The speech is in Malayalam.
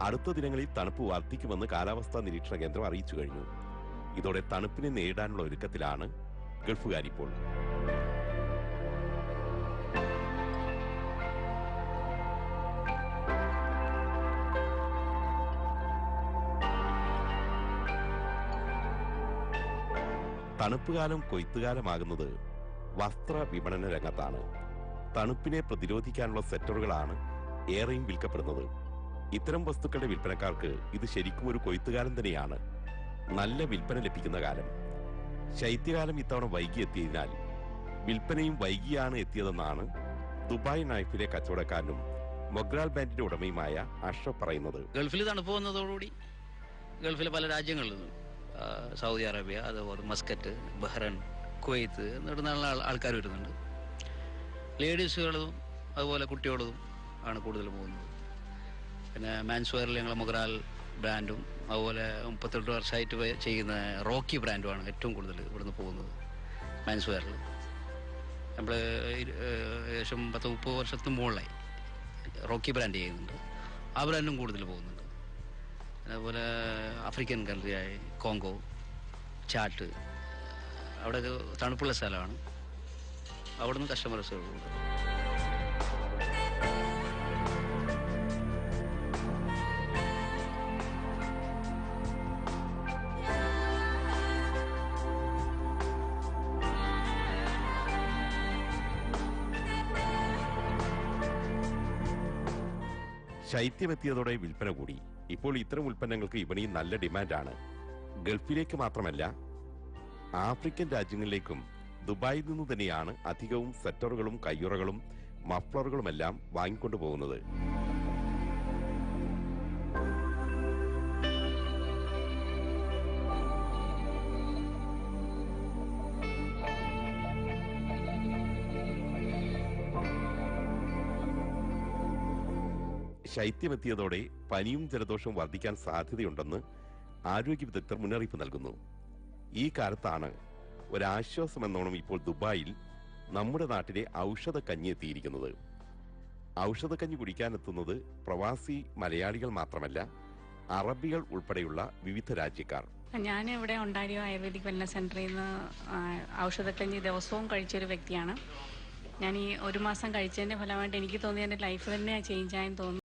അടുത്ത ദിനങ്ങളിൽ തണുപ്പ് വർദ്ധിക്കുമെന്ന് കാലാവസ്ഥാ നിരീക്ഷണ കേന്ദ്രം അറിയിച്ചു കഴിഞ്ഞു. ഇതോടെ തണുപ്പിനെ നേരിടാനുള്ള ഒരുക്കത്തിലാണ് ഗൾഫുകാരിപ്പോൾ. തണുപ്പുകാലം കൊയ്ത്തുകാലമാകുന്നത് വസ്ത്ര വിപണന രംഗത്താണ്. തണുപ്പിനെ പ്രതിരോധിക്കാനുള്ള സെറ്ററുകളാണ് ഏറെയും വിൽക്കപ്പെടുന്നത്. ഇത്തരം വസ്തുക്കളുടെ വിൽപ്പനക്കാർക്ക് ഇത് ശരിക്കും ഒരു കൊയ്ത്തുകാലം തന്നെയാണ്. നല്ല വിൽപ്പന ലഭിക്കുന്ന കാലം. ശൈത്യകാലം ഇത്തവണ വൈകി എത്തിയതിനാൽ വിൽപ്പനയും വൈകിയാണ് എത്തിയതെന്നാണ് ദുബായ് നൈഫിലെ കച്ചവടക്കാരനും മൊഗ്രാൽ ബാൻഡിന്റെ ഉടമയുമായ അഷ്റഫ് പറയുന്നത്. ഗൾഫിൽ തണുപ്പ് വന്നതോടുകൂടി ഗൾഫിലെ പല രാജ്യങ്ങളിലും സൗദി അറേബ്യ, അതുപോലെ മസ്കറ്റ്, ബഹ്റൈൻ, കുവൈത്ത് എന്നിടുന്ന ആൾക്കാർ വരുന്നുണ്ട്. ലേഡീസുകളും അതുപോലെ കുട്ടികളും ആണ് കൂടുതൽ പോകുന്നത്. പിന്നെ മാൻസ് വെയറിൽ ഞങ്ങൾ മൊഗ്രാൽ ബ്രാൻഡും അതുപോലെ 38 വർഷമായിട്ട് ചെയ്യുന്ന റോക്കി ബ്രാൻഡുമാണ് ഏറ്റവും കൂടുതൽ ഇവിടുന്ന് പോകുന്നത്. മാൻസ് വെയറിൽ നമ്മൾ ഏകദേശം 10-30 വർഷത്തിന് മുകളിലായി റോക്കി ബ്രാൻഡ് ചെയ്യുന്നുണ്ട്. ആ ബ്രാൻഡും കൂടുതൽ പോകുന്നുണ്ട്. അതുപോലെ ആഫ്രിക്കൻ കൺട്രിയായ കോങ്കോ, ചാട്ട്, അവിടെ തണുപ്പുള്ള സ്ഥലമാണ്. അവിടെ നിന്ന് കസ്റ്റമേഴ്സുകളുണ്ട്. ശൈത്യമെത്തിയതോടെ വിൽപ്പന കൂടി. ഇപ്പോൾ ഇത്തരം ഉൽപ്പന്നങ്ങൾക്ക് വിപണിയിൽ നല്ല ഡിമാൻഡാണ്. ഗൾഫിലേക്ക് മാത്രമല്ല, ആഫ്രിക്കൻ രാജ്യങ്ങളിലേക്കും ദുബായിൽ നിന്നു തന്നെയാണ് അധികവും സെറ്ററുകളും കയ്യുറകളും മഫ്ലറുകളുമെല്ലാം വാങ്ങിക്കൊണ്ടു പോകുന്നത്. ശൈത്യമെത്തിയതോടെ പനിയും ജലദോഷവും വർദ്ധിക്കാൻ സാധ്യതയുണ്ടെന്ന് ആരോഗ്യ വിദഗ്ധർ മുന്നറിയിപ്പ് നൽകുന്നു. ഈ കാലത്താണ് ഒരാശ്വാസമെന്നോണം ഇപ്പോൾ ദുബായിൽ നമ്മുടെ നാട്ടിലെ ഔഷധക്കഞ്ഞി എത്തിയിരിക്കുന്നത്. ഔഷധക്കഞ്ഞി കുടിക്കാനെത്തുന്നത് പ്രവാസി മലയാളികൾ മാത്രമല്ല, അറബികൾ ഉൾപ്പെടെയുള്ള വിവിധ രാജ്യക്കാർ. ഞാൻ ഇവിടെ ഒണ്ടാരിയോ ആയുർവേദിക് വെൽനസ് സെന്ററിൽ നിന്ന് ഔഷധക്കഞ്ഞി ദിവസവും കഴിച്ചൊരു വ്യക്തിയാണ്. ഞാൻ ഈ 1 മാസം കഴിച്ചതിന്റെ ഫലമായിട്ട് എനിക്ക് തോന്നി എൻ്റെ ലൈഫ് തന്നെ ചേഞ്ച് ആയെന്ന് തോന്നുന്നു.